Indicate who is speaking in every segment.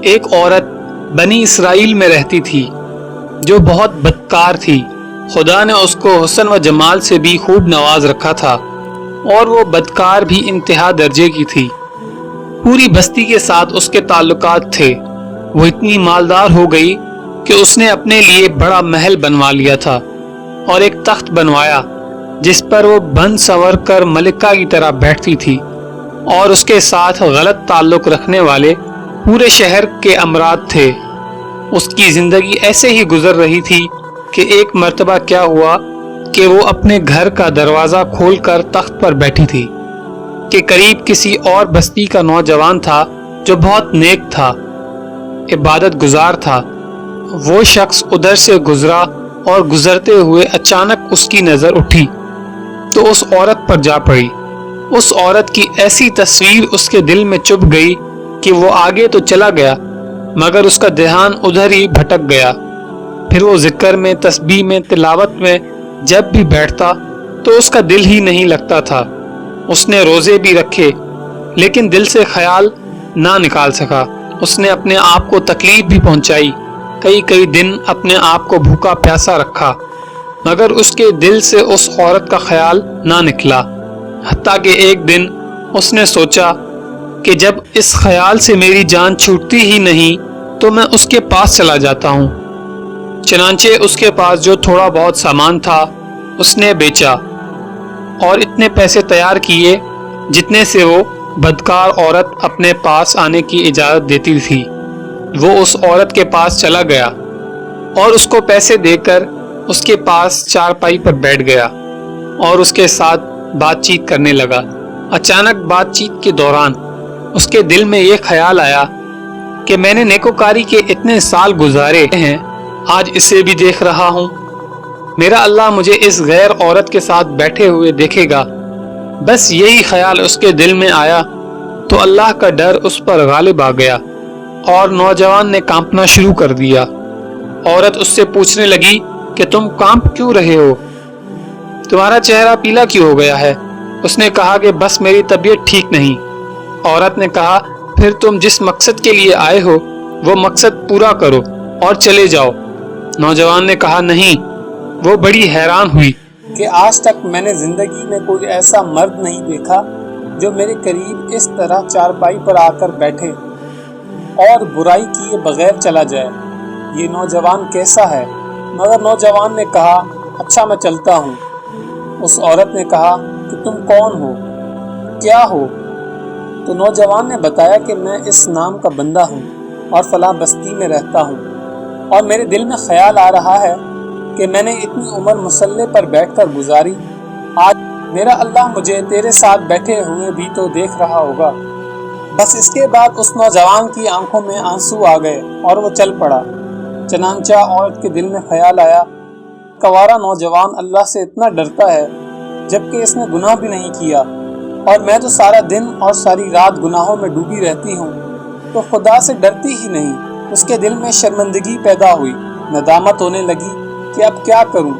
Speaker 1: ایک عورت بنی اسرائیل میں رہتی تھی جو بہت بدکار تھی۔ خدا نے اس کو حسن و جمال سے بھی خوب نواز رکھا تھا اور وہ بدکار بھی انتہا درجے کی تھی۔ پوری بستی کے ساتھ اس کے تعلقات تھے۔ وہ اتنی مالدار ہو گئی کہ اس نے اپنے لیے بڑا محل بنوا لیا تھا اور ایک تخت بنوایا جس پر وہ بن سنور کر ملکہ کی طرح بیٹھتی تھی، اور اس کے ساتھ غلط تعلق رکھنے والے پورے شہر کے امراء تھے۔ اس کی زندگی ایسے ہی گزر رہی تھی کہ ایک مرتبہ کیا ہوا کہ وہ اپنے گھر کا دروازہ کھول کر تخت پر بیٹھی تھی کہ قریب کسی اور بستی کا نوجوان تھا جو بہت نیک تھا، عبادت گزار تھا۔ وہ شخص ادھر سے گزرا اور گزرتے ہوئے اچانک اس کی نظر اٹھی تو اس عورت پر جا پڑی۔ اس عورت کی ایسی تصویر اس کے دل میں چبھ گئی کہ وہ آگے تو چلا گیا مگر اس کا دھیان ادھر ہی بھٹک گیا۔ پھر وہ ذکر میں، تسبیح میں، تلاوت میں جب بھی بیٹھتا تو اس کا دل ہی نہیں لگتا تھا۔ اس نے روزے بھی رکھے لیکن دل سے خیال نہ نکال سکا۔ اس نے اپنے آپ کو تکلیف بھی پہنچائی، کئی دن اپنے آپ کو بھوکا پیاسا رکھا مگر اس کے دل سے اس عورت کا خیال نہ نکلا۔ حتیٰ کہ ایک دن اس نے سوچا کہ جب اس خیال سے میری جان چھوٹتی ہی نہیں تو میں اس کے پاس چلا جاتا ہوں۔ چنانچہ اس کے پاس جو تھوڑا بہت سامان تھا اس نے بیچا اور اتنے پیسے تیار کیے جتنے سے وہ بدکار عورت اپنے پاس آنے کی اجازت دیتی تھی۔ وہ اس عورت کے پاس چلا گیا اور اس کو پیسے دے کر اس کے پاس چارپائی پر بیٹھ گیا اور اس کے ساتھ بات چیت کرنے لگا۔ اچانک بات چیت کے دوران اس کے دل میں یہ خیال آیا کہ میں نے نیکوکاری کے اتنے سال گزارے ہیں، آج اسے بھی دیکھ رہا ہوں، میرا اللہ مجھے اس غیر عورت کے ساتھ بیٹھے ہوئے دیکھے گا۔ بس یہی خیال اس کے دل میں آیا تو اللہ کا ڈر اس پر غالب آ گیا اور نوجوان نے کانپنا شروع کر دیا۔ عورت اس سے پوچھنے لگی کہ تم کانپ کیوں رہے ہو؟ تمہارا چہرہ پیلا کیوں ہو گیا ہے؟ اس نے کہا کہ بس میری طبیعت ٹھیک نہیں۔ عورت نے کہا پھر تم جس مقصد کے لیے آئے ہو وہ مقصد پورا کرو اور چلے جاؤ۔ نوجوان نے کہا نہیں۔ وہ بڑی حیران ہوئی کہ آج تک میں نے زندگی میں کوئی ایسا مرد نہیں دیکھا جو میرے قریب اس طرح چارپائی پر آ کر بیٹھے اور برائی کیے بغیر چلا جائے۔ یہ نوجوان کیسا ہے؟ مگر نوجوان نے کہا اچھا میں چلتا ہوں۔ اس عورت نے کہا کہ تم کون ہو؟ کیا ہو؟ تو نوجوان نے بتایا کہ میں اس نام کا بندہ ہوں اور فلاں بستی میں رہتا ہوں، اور میرے دل میں خیال آ رہا ہے کہ میں نے اتنی عمر مسلح پر بیٹھ کر گزاری، آج میرا اللہ مجھے تیرے ساتھ بیٹھے ہوئے بھی تو دیکھ رہا ہوگا۔ بس اس کے بعد اس نوجوان کی آنکھوں میں آنسو آ گئے اور وہ چل پڑا۔ چنانچہ عورت کے دل میں خیال آیا، کوارا نوجوان اللہ سے اتنا ڈرتا ہے جبکہ اس نے گناہ بھی نہیں کیا، اور میں تو سارا دن اور ساری رات گناہوں میں ڈوبی رہتی ہوں، تو خدا سے ڈرتی ہی نہیں۔ اس کے دل میں شرمندگی پیدا ہوئی، ندامت ہونے لگی کہ اب کیا کروں۔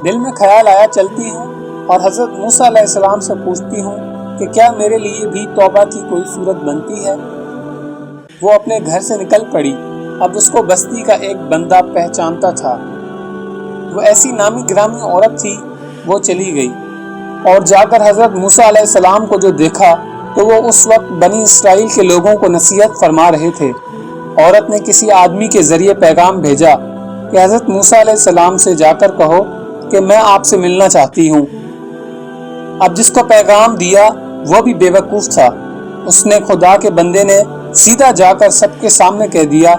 Speaker 1: دل میں خیال آیا چلتی ہوں اور حضرت موسیٰ علیہ السلام سے پوچھتی ہوں کہ کیا میرے لیے بھی توبہ کی کوئی صورت بنتی ہے۔ وہ اپنے گھر سے نکل پڑی۔ اب اس کو بستی کا ایک بندہ پہچانتا تھا۔ وہ ایسی نامی گرامی عورت تھی۔ وہ چلی گئی اور جا کر حضرت موسیٰ علیہ السلام کو جو دیکھا تو وہ اس وقت بنی اسرائیل کے لوگوں کو نصیحت فرما رہے تھے۔ عورت نے کسی آدمی کے ذریعے پیغام بھیجا کہ حضرت موسیٰ علیہ السلام سے جا کر کہو کہ میں آپ سے ملنا چاہتی ہوں۔ اب جس کو پیغام دیا وہ بھی بے وقوف تھا۔ اس نے خدا کے بندے نے سیدھا جا کر سب کے سامنے کہہ دیا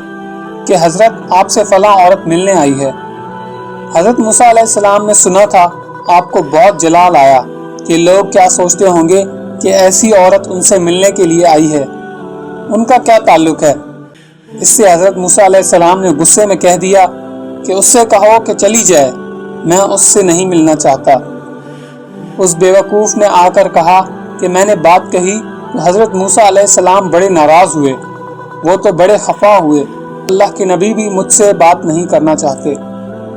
Speaker 1: کہ حضرت آپ سے فلاں عورت ملنے آئی ہے۔ حضرت موسیٰ علیہ السلام نے سنا تھا، آپ کو بہت جلال آیا کہ لوگ کیا سوچتے ہوں گے کہ ایسی عورت ان سے ملنے کے لیے آئی ہے، ان کا کیا تعلق ہے۔ اس سے حضرت موسیٰ علیہ السلام نے غصے میں کہہ دیا کہ اس سے کہو کہ چلی جائے، میں اس سے نہیں ملنا چاہتا۔ اس بیوقوف نے آ کر کہا کہ میں نے بات کہی تو حضرت موسیٰ علیہ السلام بڑے ناراض ہوئے، وہ تو بڑے خفا ہوئے، اللہ کے نبی بھی مجھ سے بات نہیں کرنا چاہتے،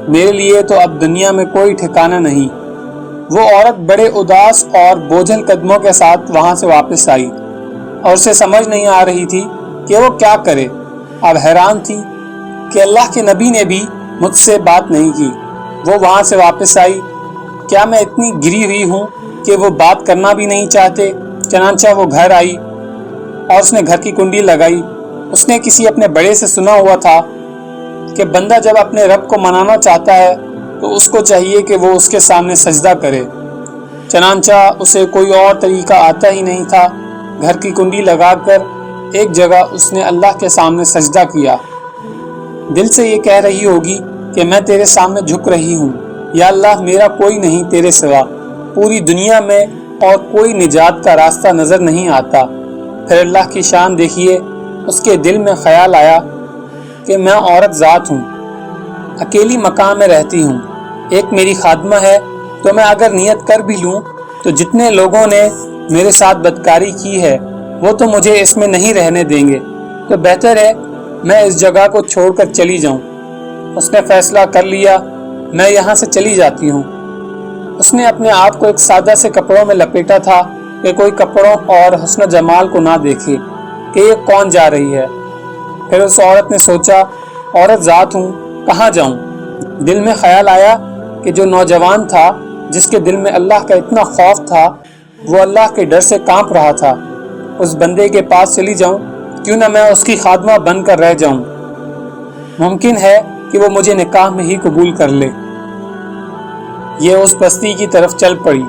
Speaker 1: میرے لیے تو اب دنیا میں کوئی ٹھکانہ نہیں۔ وہ عورت بڑے اداس اور بوجھل قدموں کے ساتھ وہاں سے واپس آئی اور اسے سمجھ نہیں آ رہی تھی کہ وہ کیا کرے۔ اب حیران تھی کہ اللہ کے نبی نے بھی مجھ سے بات نہیں کی۔ وہ وہاں سے واپس آئی۔ کیا میں اتنی گری ہوئی ہوں کہ وہ بات کرنا بھی نہیں چاہتے؟ چنانچہ وہ گھر آئی اور اس نے گھر کی کنڈی لگائی۔ اس نے کسی اپنے بڑے سے سنا ہوا تھا کہ بندہ جب اپنے رب کو منانا چاہتا ہے تو اس کو چاہیے کہ وہ اس کے سامنے سجدہ کرے۔ چنانچہ اسے کوئی اور طریقہ آتا ہی نہیں تھا۔ گھر کی کنڈی لگا کر ایک جگہ اس نے اللہ کے سامنے سجدہ کیا۔ دل سے یہ کہہ رہی ہوگی کہ میں تیرے سامنے جھک رہی ہوں، یا اللہ میرا کوئی نہیں تیرے سوا، پوری دنیا میں اور کوئی نجات کا راستہ نظر نہیں آتا۔ پھر اللہ کی شان دیکھیے، اس کے دل میں خیال آیا کہ میں عورت ذات ہوں، اکیلی مکان میں رہتی ہوں، ایک میری خادمہ ہے، تو میں اگر نیت کر بھی لوں تو جتنے لوگوں نے میرے ساتھ بدکاری کی ہے وہ تو مجھے اس میں نہیں رہنے دیں گے، تو بہتر ہے میں اس جگہ کو چھوڑ کر چلی جاؤں۔ اس نے فیصلہ کر لیا، میں یہاں سے چلی جاتی ہوں۔ اس نے اپنے آپ کو ایک سادہ سے کپڑوں میں لپیٹا تھا کہ کوئی کپڑوں اور حسن و جمال کو نہ دیکھے کہ یہ کون جا رہی ہے۔ پھر اس عورت نے سوچا، عورت ذات ہوں، کہاں جاؤں؟ دل میں خیال آیا کہ جو نوجوان تھا جس کے دل میں اللہ کا اتنا خوف تھا، وہ اللہ کے ڈر سے کانپ رہا تھا، اس بندے کے پاس چلی جاؤں، کیوں نہ میں اس کی خادمہ بن کر رہ جاؤں، ممکن ہے کہ وہ مجھے نکاح میں ہی قبول کر لے۔ یہ اس بستی کی طرف چل پڑی۔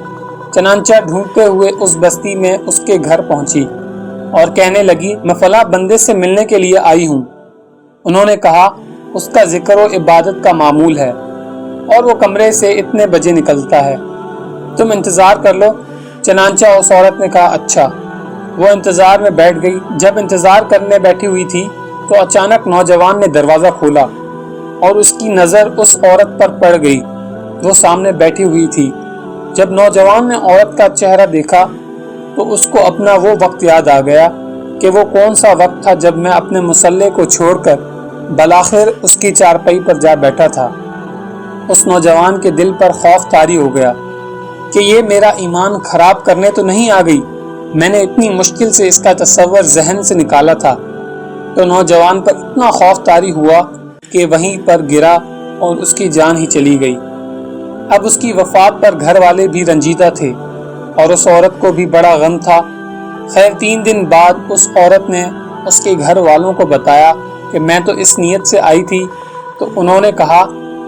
Speaker 1: چنانچہ ڈھونڈتے ہوئے اس بستی میں اس کے گھر پہنچی اور کہنے لگی، میں فلاں بندے سے ملنے کے لیے آئی ہوں۔ انہوں نے کہا، اس کا ذکر و عبادت کا معمول ہے اور وہ کمرے سے اتنے بجے نکلتا ہے، تم انتظار کر لو۔ چنانچہ اس عورت نے کہا، اچھا۔ وہ انتظار میں بیٹھ گئی۔ جب انتظار کرنے بیٹھی ہوئی تھی تو اچانک نوجوان نے دروازہ کھولا اور اس کی نظر اس عورت پر پڑ گئی، وہ سامنے بیٹھی ہوئی تھی۔ جب نوجوان نے عورت کا چہرہ دیکھا تو اس کو اپنا وہ وقت یاد آ گیا کہ وہ کون سا وقت تھا جب میں اپنے مصلے کو چھوڑ کر بالآخر اس کی چارپائی پر جا بیٹھا تھا۔ اس نوجوان کے دل پر خوف طاری ہو گیا کہ یہ میرا ایمان خراب کرنے تو نہیں آ گئی، میں نے اتنی مشکل سے اس کا تصور ذہن سے نکالا تھا۔ تو نوجوان پر اتنا خوف طاری ہوا کہ وہیں پر گرا اور اس کی جان ہی چلی گئی۔ اب اس کی وفات پر گھر والے بھی رنجیدہ تھے اور اس عورت کو بھی بڑا غم تھا۔ خیر 3 دن بعد اس عورت نے اس کے گھر والوں کو بتایا کہ میں تو اس نیت سے آئی تھی، تو انہوں نے کہا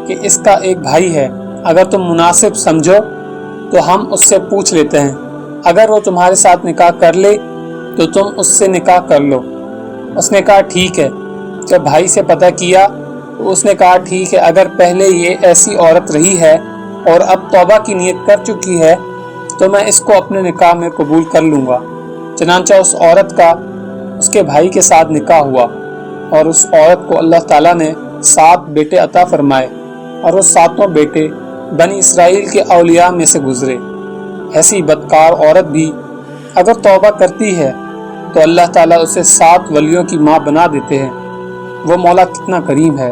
Speaker 1: کہ اس کا ایک بھائی ہے، اگر تم مناسب سمجھو تو ہم اس سے پوچھ لیتے ہیں، اگر وہ تمہارے ساتھ نکاح کر لے تو تم اس سے نکاح کر لو۔ اس نے کہا ٹھیک ہے۔ جب بھائی سے پتہ کیا تو اس نے کہا ٹھیک ہے، اگر پہلے یہ ایسی عورت رہی ہے اور اب توبہ کی نیت کر چکی ہے تو میں اس کو اپنے نکاح میں قبول کر لوں گا۔ چنانچہ اس عورت کا اس کے بھائی کے ساتھ نکاح ہوا اور اس عورت کو اللہ تعالیٰ نے 7 بیٹے عطا فرمائے اور وہ 7 بیٹے بنی اسرائیل کے اولیاء میں سے گزرے۔ ایسی بدکار عورت بھی اگر توبہ کرتی ہے تو اللہ تعالیٰ اسے 7 ولیوں کی ماں بنا دیتے ہیں۔ وہ مولا کتنا کریم ہے۔